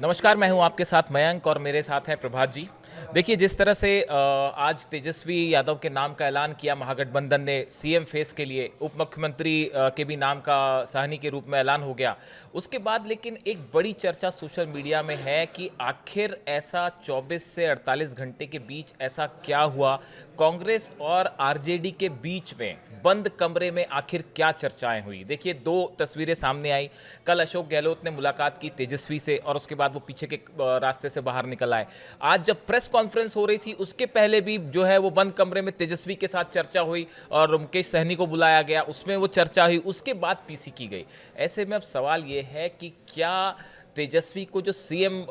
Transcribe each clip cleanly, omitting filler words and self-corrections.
नमस्कार, मैं हूं आपके साथ मयंक और मेरे साथ हैं प्रभात जी। देखिए, जिस तरह से आज तेजस्वी यादव के नाम का ऐलान किया महागठबंधन ने सीएम फेस के लिए, उप मुख्यमंत्री के भी नाम का साहनी के रूप में ऐलान हो गया। उसके बाद लेकिन एक बड़ी चर्चा सोशल मीडिया में है कि आखिर ऐसा 24 से 48 घंटे के बीच ऐसा क्या हुआ, कांग्रेस और आरजेडी के बीच में बंद कमरे में आखिर क्या चर्चाएं हुई। देखिए, दो तस्वीरें सामने आई। कल अशोक गहलोत ने मुलाकात की तेजस्वी से और उसके बाद वो पीछे के रास्ते से बाहर निकल आए। आज जब प्रेस कॉन्फ्रेंस हो रही थी उसके पहले भी जो है वो बंद कमरे में तेजस्वी के साथ चर्चा हुई और मुकेश सहनी को बुलाया गया, उसमें वो चर्चा हुई, उसके बाद पीसी की गई। ऐसे में अब सवाल ये है कि क्या तेजस्वी को जो सीएम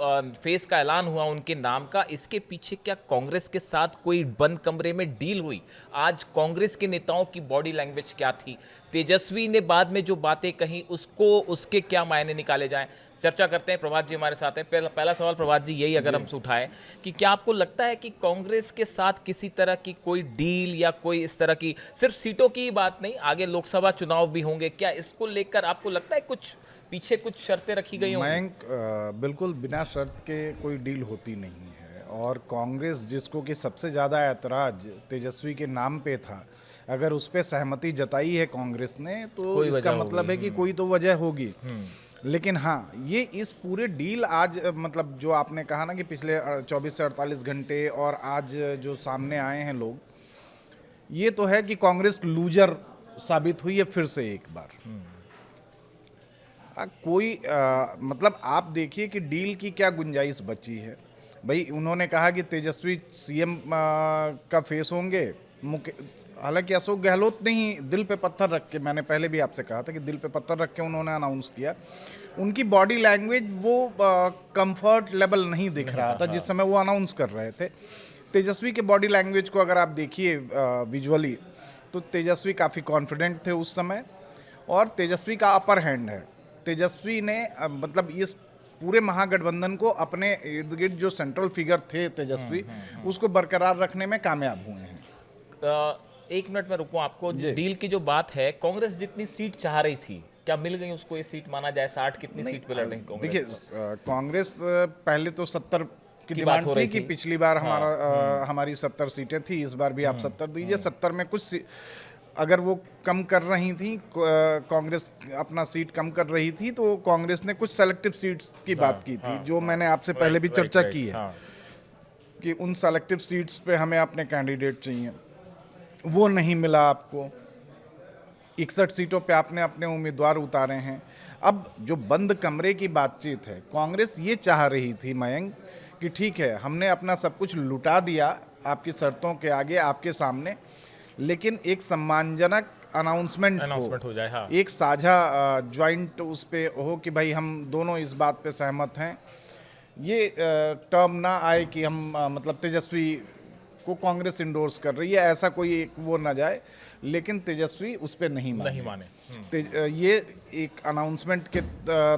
फेस का ऐलान हुआ उनके नाम का, इसके पीछे क्या कांग्रेस के साथ कोई बंद कमरे में डील हुई? आज कांग्रेस के नेताओं की बॉडी लैंग्वेज क्या थी? तेजस्वी ने बाद में जो बातें कही उसको उसके क्या मायने निकाले जाएं? चर्चा करते हैं। प्रभात जी हमारे साथ हैं। पहला सवाल प्रभात जी यही अगर हमसे उठाएं कि क्या आपको लगता है कि कांग्रेस के साथ किसी तरह की कोई डील या कोई इस तरह की, सिर्फ सीटों की ही बात नहीं, आगे लोकसभा चुनाव भी होंगे, क्या इसको लेकर आपको लगता है कुछ पीछे कुछ शर्तें रखी गई होंगी? मयंक, बिल्कुल बिना शर्त के कोई डील होती नहीं है। और कांग्रेस जिसको कि सबसे ज़्यादा ऐतराज़ तेजस्वी के नाम पे था, अगर उस पर सहमति जताई है कांग्रेस ने तो कोई इसका वजह मतलब होगी। है कि कोई तो वजह होगी। लेकिन हाँ, ये इस पूरे डील आज मतलब जो आपने कहा ना कि पिछले 24 से 48 घंटे और आज जो सामने आए हैं लोग, ये तो है कि कांग्रेस लूजर साबित हुई है फिर से एक बार। मतलब आप देखिए कि डील की क्या गुंजाइश बची है। भाई उन्होंने कहा कि तेजस्वी सीएम का फेस होंगे। हालांकि अशोक गहलोत ने ही दिल पे पत्थर रख के, मैंने पहले भी आपसे कहा था कि दिल पे पत्थर रख के उन्होंने अनाउंस किया। उनकी बॉडी लैंग्वेज वो कंफर्ट लेवल नहीं दिख रहा था जिस समय वो अनाउंस कर रहे थे। तेजस्वी के बॉडी लैंग्वेज को अगर आप देखिए विजुअली, तो तेजस्वी काफ़ी कॉन्फिडेंट थे उस समय और तेजस्वी का अपर हैंड है। तेजस्वी ने मतलब इस पूरे महागठबंधन को अपने इर्द गिर्द जो सेंट्रल फिगर थे तेजस्वी, उसको बरकरार रखने में कामयाब हुए हैं। एक मिनट में रुकूं आपको। डील की जो बात है, कांग्रेस जितनी सीट चाह रही थी क्या मिल गई उसको? ये सीट माना जाए 60, कितनी सीट पे लड़ रही कांग्रेस? देखिए, कांग्रेस पहले तो 70 की की बात डिमांड हो थी रही कि थी। पिछली बार हमारी 70 सीटें थी, इस बार भी आप 70 दीजिए। 70 में कुछ अगर वो कम कर रही थी, कांग्रेस अपना सीट कम कर रही थी, तो कांग्रेस ने कुछ सेलेक्टिव सीट्स की बात की थी, जो मैंने आपसे पहले भी चर्चा की है कि उन सेलेक्टिव सीट्स पे हमें अपने कैंडिडेट चाहिए। वो नहीं मिला आपको। 61 सीटों पे आपने अपने उम्मीदवार उतारे हैं। अब जो बंद कमरे की बातचीत है, कांग्रेस ये चाह रही थी मयंक कि ठीक है, हमने अपना सब कुछ लुटा दिया आपकी शर्तों के आगे, आपके सामने, लेकिन एक सम्मानजनक अनाउंसमेंट हो जाए। हाँ। एक साझा ज्वाइंट उस पे हो कि भाई हम दोनों इस बात पे सहमत हैं। ये टर्म ना आए कि हम मतलब तेजस्वी को कांग्रेस इंडोर्स कर रही है, ऐसा कोई एक वो ना जाए, लेकिन तेजस्वी उस पर नहीं माने। ये एक अनाउंसमेंट के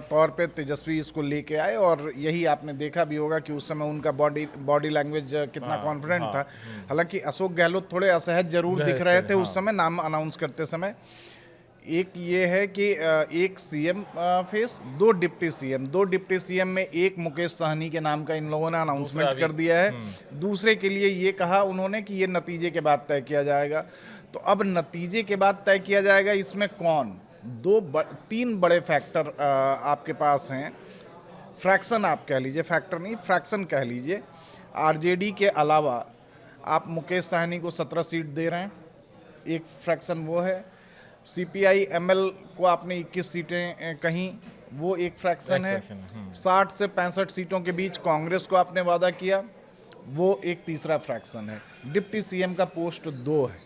तौर पे तेजस्वी इसको लेके आए और यही आपने देखा भी होगा कि उस समय उनका बॉडी लैंग्वेज कितना कॉन्फिडेंट था। हालांकि अशोक गहलोत थोड़े असहज जरूर दिख रहे थे उस समय नाम अनाउंस करते समय। एक ये है कि एक सीएम फेस, दो डिप्टी सीएम में एक मुकेश सहनी के नाम का इन लोगों ने अनाउंसमेंट कर दिया है। दूसरे के लिए ये कहा उन्होंने कि ये नतीजे के बाद तय किया जाएगा। तो अब नतीजे के बाद तय किया जाएगा, इसमें कौन? तीन बड़े फैक्टर आपके पास हैं। फ्रैक्शन आप कह लीजिए, फैक्टर नहीं, फ्रैक्शन कह लीजिए। आरजेडी के अलावा आप मुकेश सहनी को 17 सीट दे रहे हैं, एक फ्रैक्शन वो है। सीपीआई एमएल को आपने 21 सीटें कहीं, वो एक फ्रैक्शन है। 60 से 65 सीटों के बीच कांग्रेस को आपने वादा किया, वो एक तीसरा फ्रैक्शन है। डिप्टी सीएम का पोस्ट 2 है।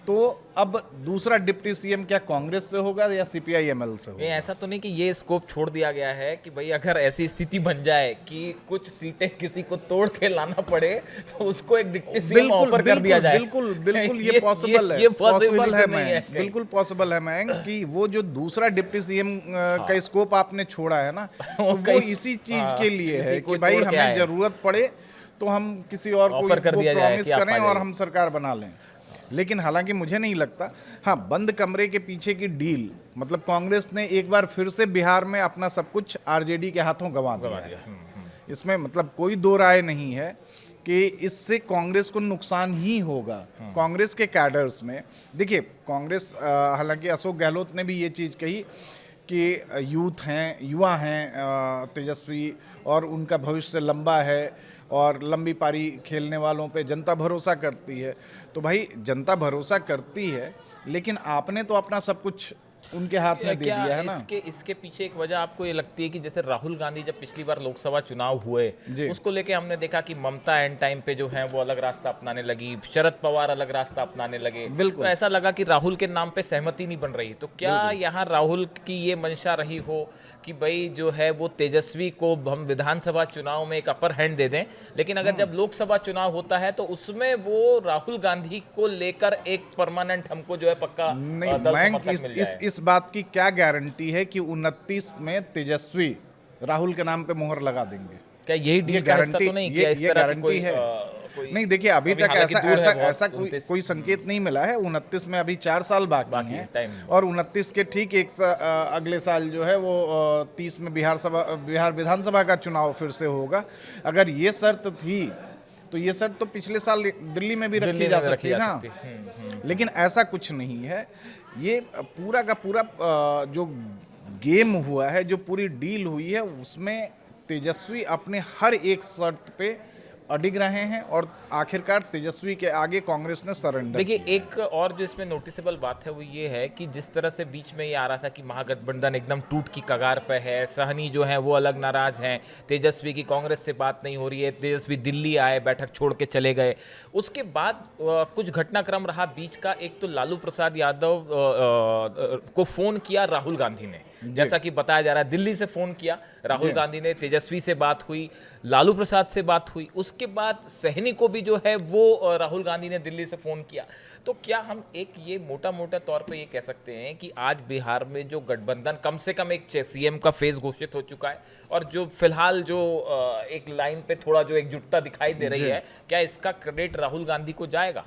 तो अब दूसरा डिप्टी सीएम क्या कांग्रेस से होगा या सीपीआई एमएल से होगा? ऐसा तो नहीं कि ये स्कोप छोड़ दिया गया है कि भाई अगर ऐसी स्थिति बन जाए कि कुछ सीटें किसी को तोड़ के लाना पड़े तो उसको एक डिप्टी सीएम ऑफर कर दिया जाए। बिल्कुल बिल्कुल ये पॉसिबल है, पॉसिबल है मयंक, बिल्कुल पॉसिबल है मयंक कि वो जो दूसरा डिप्टी सीएम का स्कोप आपने छोड़ा है ना, तो वो इसी चीज के लिए है कि भाई हमें जरूरत पड़े तो हम किसी और को प्रॉमिस करें और हम सरकार बना लें। लेकिन हालांकि मुझे नहीं लगता, हाँ, बंद कमरे के पीछे की डील, मतलब कांग्रेस ने एक बार फिर से बिहार में अपना सब कुछ आरजेडी के हाथों गंवा दिया है। इसमें मतलब कोई दो राय नहीं है कि इससे कांग्रेस को नुकसान ही होगा। कांग्रेस के कैडर्स में देखिए, कांग्रेस हालांकि अशोक गहलोत ने भी ये चीज़ कही कि यूथ हैं, युवा हैं तेजस्वी, और उनका भविष्य लंबा है और लंबी पारी खेलने वालों पे जनता भरोसा करती है। तो भाई जनता भरोसा करती है, लेकिन आपने तो अपना सब कुछ उनके हाथ में दे क्या दिया है ना। इसके पीछे एक वजह आपको ये लगती है कि जैसे राहुल गांधी जब पिछली बार लोकसभा चुनाव हुए, जी। उसको लेके हमने देखा कि ममता एंड टाइम पे जो है वो अलग रास्ता अपनाने लगी, शरद पवार अलग रास्ता अपनाने लगे, बिल्कुल। तो ऐसा लगा कि राहुल के नाम पे सहमति नहीं बन रही। तो क्या यहाँ राहुल की ये मंशा रही हो कि भाई जो है वो तेजस्वी को हम विधानसभा चुनाव में एक अपर हैंड दे दें, लेकिन अगर जब लोकसभा चुनाव होता है तो उसमें वो राहुल गांधी को लेकर एक परमानेंट हमको जो है पक्का नहीं, दल मयंक, समर्थक मिल जाए। इस बात की क्या गारंटी है कि 29 में तेजस्वी राहुल के नाम पे मोहर लगा देंगे? क्या यही डील का हिस्सा तो नहीं किया इस ये तरह की गारंटी कोई है? कोई नहीं, देखिए अभी तक हालांकि ऐसा दूर है ऐसा बहुत, ऐसा 29 कोई संकेत नहीं मिला है। 29 में अभी 4 साल बाकी हैं, टाइम। और 29 के ठीक अगले साल जो है वो 30 में बिहार विधानसभा का चुनाव फिर से होगा। अगर ये शर्त थी तो ये शर्त तो पिछले साल दिल्ली में भी रखी जा सकती है ना। लेकिन ऐसा कुछ नहीं है। ये पूरा का पूरा जो गेम हुआ है, जो पूरी डील हुई है, उसमें तेजस्वी अपने हर एक शर्त पे अडिग रहे हैं, और आखिरकार तेजस्वी के आगे कांग्रेस ने सरेंडर देखिए, किया। एक और जो इसमें नोटिसेबल बात है वो ये है कि जिस तरह से बीच में ये आ रहा था कि महागठबंधन एकदम टूट की कगार पे है, सहनी जो है वो अलग नाराज हैं, तेजस्वी की कांग्रेस से बात नहीं हो रही है, तेजस्वी दिल्ली आए, बैठक छोड़ के चले गए। उसके बाद कुछ घटनाक्रम रहा बीच का। एक तो लालू प्रसाद यादव को फोन किया राहुल गांधी ने, जैसा कि बताया जा रहा है, दिल्ली से फोन किया राहुल गांधी ने, तेजस्वी से बात हुई, लालू प्रसाद से बात हुई, उसके बाद सहनी को भी जो है वो राहुल गांधी ने दिल्ली से फोन किया। तो क्या हम एक ये मोटा मोटा तौर पे ये कह सकते हैं कि आज बिहार में जो गठबंधन कम से कम एक सीएम का फेस घोषित हो चुका है, और जो फिलहाल जो एक लाइन पे थोड़ा जो एकजुटता दिखाई दे रही है, क्या इसका क्रेडिट राहुल गांधी को जाएगा?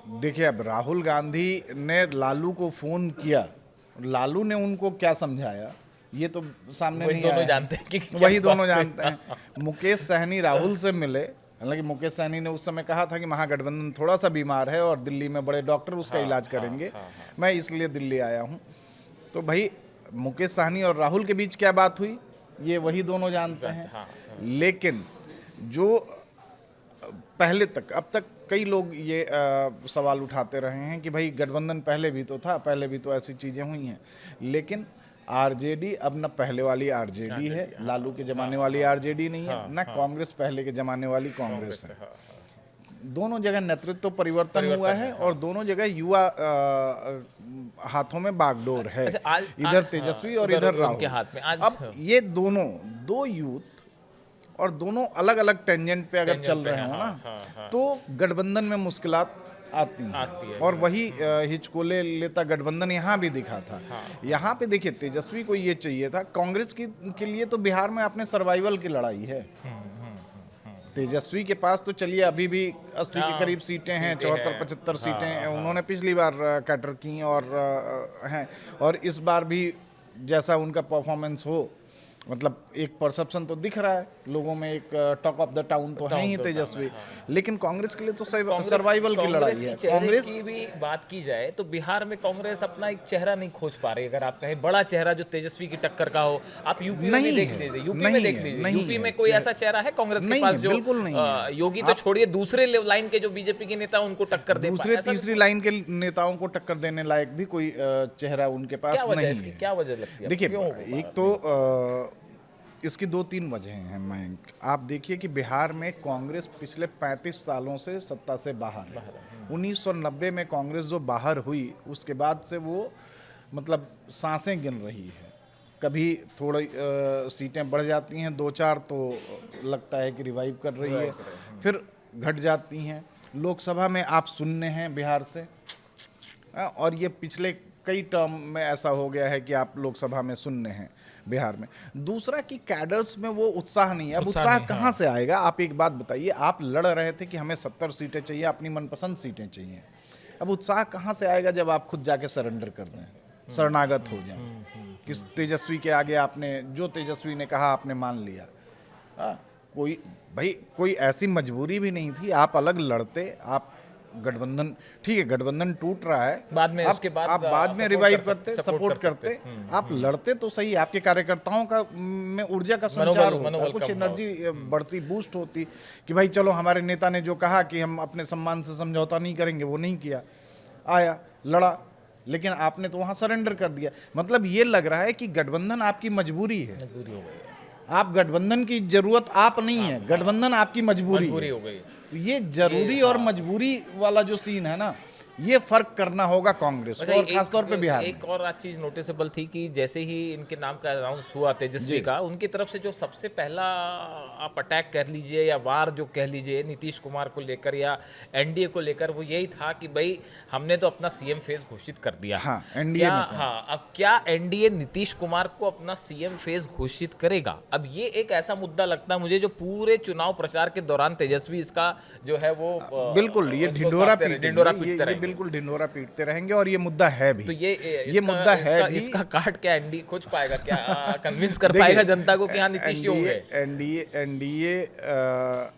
देखिए, अब राहुल गांधी ने लालू को फोन किया, लालू ने उनको क्या समझाया ये तो सामने नहीं आया। दोनों जानते हैं कि वही दोनों जानते हैं। मुकेश सहनी राहुल से मिले, हालांकि मुकेश सहनी ने उस समय कहा था कि महागठबंधन थोड़ा सा बीमार है और दिल्ली में बड़े डॉक्टर उसका इलाज करेंगे, मैं इसलिए दिल्ली आया हूँ। तो भाई मुकेश सहनी और राहुल के बीच क्या बात हुई ये वही दोनों जानते हैं। लेकिन जो पहले तक, अब तक कई लोग ये सवाल उठाते रहे हैं कि भाई गठबंधन पहले भी तो था, पहले भी तो ऐसी चीज़ें हुई हैं, लेकिन आरजेडी अब न पहले वाली आरजेडी है, लालू के ज़माने वाली आरजेडी नहीं है, न कांग्रेस पहले के ज़माने वाली कांग्रेस है। दोनों जगह नेतृत्व परिवर्तन हुआ है, और दोनों जगह युवा हाथों में बागडोर है। इधर तेजस्वी और इधर राहुल के हाथ में। अब ये दो यूथ और दोनों अलग अलग टेंजेंट पे अगर चल रहे हो ना, तो गठबंधन में मुश्किलात आती हैं। और वही हिचकोले लेता गठबंधन यहाँ भी दिखा था। यहाँ पे देखिए, तेजस्वी को ये चाहिए था, कांग्रेस के लिए तो बिहार में अपने सर्वाइवल की लड़ाई है। तेजस्वी के पास तो चलिए अभी भी 80 के करीब सीटें हैं, 74-75 सीटें उन्होंने पिछली बार कैटर की और हैं, और इस बार भी जैसा उनका परफॉर्मेंस हो, मतलब एक परसेप्शन तो दिख रहा है लोगों में, एक टॉक ऑफ द टाउन तो है ही तेजस्वी। लेकिन कांग्रेस के लिए तो सर्वाइवल की लड़ाई है। कांग्रेस की भी बात की जाए तो बिहार में कांग्रेस अपना एक चेहरा नहीं खोज पा रही। अगर आप कहें बड़ा चेहरा जो तेजस्वी की टक्कर का हो, आप यूपी में देख लीजिए, यूपी में कोई ऐसा चेहरा है कांग्रेस के पास जो बिल्कुल नहीं है। योगी तो छोड़िए, दूसरे लाइन के जो बीजेपी के नेता उनको टक्कर दे, दूसरे तीसरी लाइन के नेताओं को टक्कर देने लायक भी कोई चेहरा उनके पास नहीं है। क्या वजह लगती है? देखिए, एक तो इसकी 2-3 वजह हैं मयंक। आप देखिए कि बिहार में कांग्रेस पिछले 35 सालों से सत्ता से बाहर है। 1990 में कांग्रेस जो बाहर हुई, उसके बाद से वो मतलब सांसें गिन रही है। कभी थोड़ी सीटें बढ़ जाती हैं 2-4, तो लगता है कि रिवाइव कर रही है, फिर घट जाती हैं। लोकसभा में आप सुनने हैं बिहार से, और ये पिछले कई टर्म में ऐसा हो गया है कि आप लोकसभा में सुनने हैं। बिहार में। दूसरा कि कैडर्स में वो उत्साह नहीं है। अब उत्साह उत्साह नहीं, कहाँ से आएगा? आप एक बात बताइए, आप लड़ रहे थे कि हमें 70 सीटें चाहिए, अपनी मनपसंद सीटें चाहिए। अब उत्साह कहाँ से आएगा जब आप खुद जाके सरेंडर कर दें, शरणागत हो जाएं? किस तेजस्वी के आगे आपने, जो तेजस्वी ने कहा आपने मान लिया? कोई ऐसी मजबूरी भी नहीं थी। आप अलग लड़ते, आप गठबंधन, ठीक है गठबंधन टूट रहा है, बाद में आप, उसके बाद आप बाद में सपोर्ट रिवाइव कर करते, सकते, सपोर्ट करते, आप लड़ते तो सही, आपके कार्यकर्ताओं का में ऊर्जा का संचार होता, कुछ एनर्जी बढ़ती, बूस्ट होती कि भाई चलो हमारे नेता ने जो कहा कि हम अपने सम्मान से समझौता नहीं करेंगे, वो नहीं किया, आया लड़ा, लेकिन आपने तो वहां सरेंडर कर दिया। मतलब ये लग रहा है कि गठबंधन आपकी मजबूरी है। मजबूरी हो गई है, आप गठबंधन की जरूरत आप नहीं है, गठबंधन आपकी मजबूरी मजबूरी है। हो गई। ये जरूरी और मजबूरी वाला जो सीन है ना, ये फर्क करना होगा कांग्रेस को, और खासतौर पे बिहार में। एक और आज चीज नोटिसेबल थी कि जैसे ही इनके नाम का अनाउंस हुआ तेजस्वी का, उनकी तरफ से जो सबसे पहला आप अटैक कह लीजिए या वार जो कह लीजिए नीतीश कुमार को लेकर या एनडीए को लेकर, वो यही था कि भाई हमने तो अपना सीएम फेस घोषित कर दिया। हाँ, एनडीए क्या, ने कहा। हाँ, अब क्या एनडीए नीतीश कुमार को अपना सीएम फेस घोषित करेगा? अब ये एक ऐसा मुद्दा लगता है मुझे जो पूरे चुनाव प्रचार के दौरान तेजस्वी इसका जो है वो बिल्कुल ये उसको ढिंढोरा साधते रहे, पीटेंगे, ढिंढोरा ये पीटते रहेंगे। बिल्कुल ढिंढोरा पीटते रहेंगे, और ये मुद्दा है भी। तो ये मुद्दा है भी। इसका काट क्या एनडीए खोज पाएगा? क्या कन्विंस कर पाएगा जनता को कि हाँ नीतीश जी होंगे? एनडीए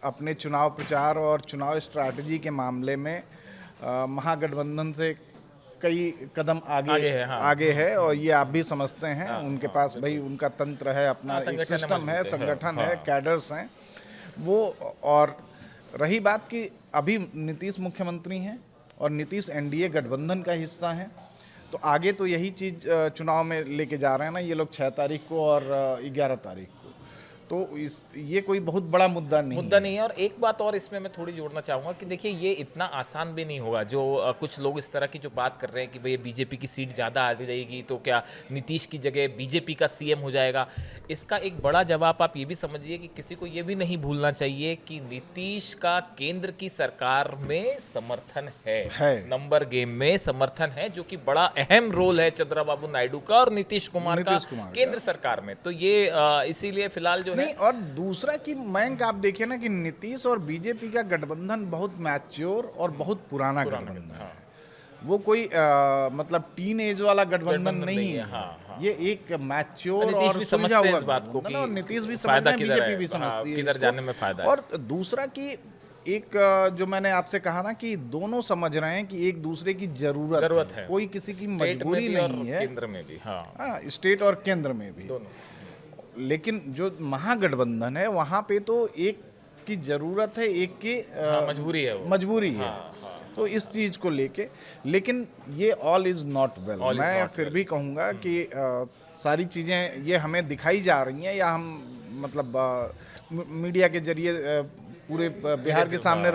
अपने चुनाव प्रचार और चुनाव स्ट्रैटेजी के मामले में महागठबंधन से कई कदम आगे है, हाँ। आगे है, और ये आप भी समझते हैं। उनके पास भाई उनका तंत्र है, अपना एक सिस्टम है, संगठन है, कैडर्स हैं वो। और रही बात कि अभी नीतीश मुख्यमंत्री हैं और नीतीश एनडीए गठबंधन का हिस्सा है, तो आगे तो यही चीज़ चुनाव में लेके जा रहे हैं ना ये लोग 6 तारीख को और 11 तारीख को। तो ये कोई बहुत बड़ा मुद्दा नहीं है। और एक बात और इसमें मैं थोड़ी जोड़ना चाहूँगा कि देखिए ये इतना आसान भी नहीं होगा। जो कुछ लोग इस तरह की जो बात कर रहे हैं कि भाई बीजेपी की सीट ज़्यादा आ जाएगी तो क्या नीतीश की जगह बीजेपी का सीएम हो जाएगा? इसका एक बड़ा जवाब आप ये भी समझिए कि किसी को ये भी नहीं भूलना चाहिए कि नीतीश का केंद्र की सरकार में समर्थन है। नंबर गेम में समर्थन है, जो कि बड़ा अहम रोल है चंद्रबाबू नायडू का और नीतीश कुमार का केंद्र सरकार में। तो ये इसीलिए फिलहाल जो नहीं, और दूसरा कि मयंक आप देखिए ना कि नीतीश और बीजेपी का गठबंधन बहुत मैच्योर और बहुत पुराना गठबंधन है। वो कोई मतलब टीन एज वाला गठबंधन नहीं है। हाँ। ये एक मैच्योर और सुलझा हुआ बात को, और नीतीश भी समझते हैं, बीजेपी भी समझती है किधर जाने में फायदा है। और दूसरा कि एक जो मैंने आपसे कहा ना कि दोनों समझ रहे हैं कि एक दूसरे की जरूरत है, कोई किसी की मजबूरी नहीं है। केंद्र में भी, हाँ, स्टेट और केंद्र में भी दोनों। लेकिन जो महागठबंधन है वहाँ पे तो एक की जरूरत है, एक की मजबूरी है। तो इस चीज को लेके, लेकिन ये ऑल इज नॉट वेल। मैं फिर भी कहूँगा कि सारी चीजें ये हमें दिखाई जा रही हैं, या हम मतलब मीडिया के जरिए पूरे बिहार के सामने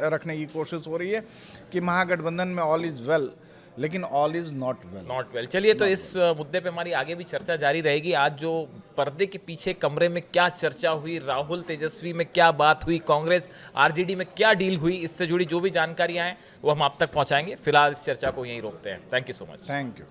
रखने की कोशिश हो रही है कि महागठबंधन में ऑल इज वेल, लेकिन ऑल इज नॉट वेल। चलिए, तो इस मुद्दे पे हमारी आगे भी चर्चा जारी रहेगी। आज जो पर्दे के पीछे कमरे में क्या चर्चा हुई, राहुल तेजस्वी में क्या बात हुई, कांग्रेस आरजेडी में क्या डील हुई, इससे जुड़ी जो भी जानकारियां हैं वो हम आप तक पहुंचाएंगे। फिलहाल इस चर्चा को यहीं रोकते हैं। Thank you so much. Thank you.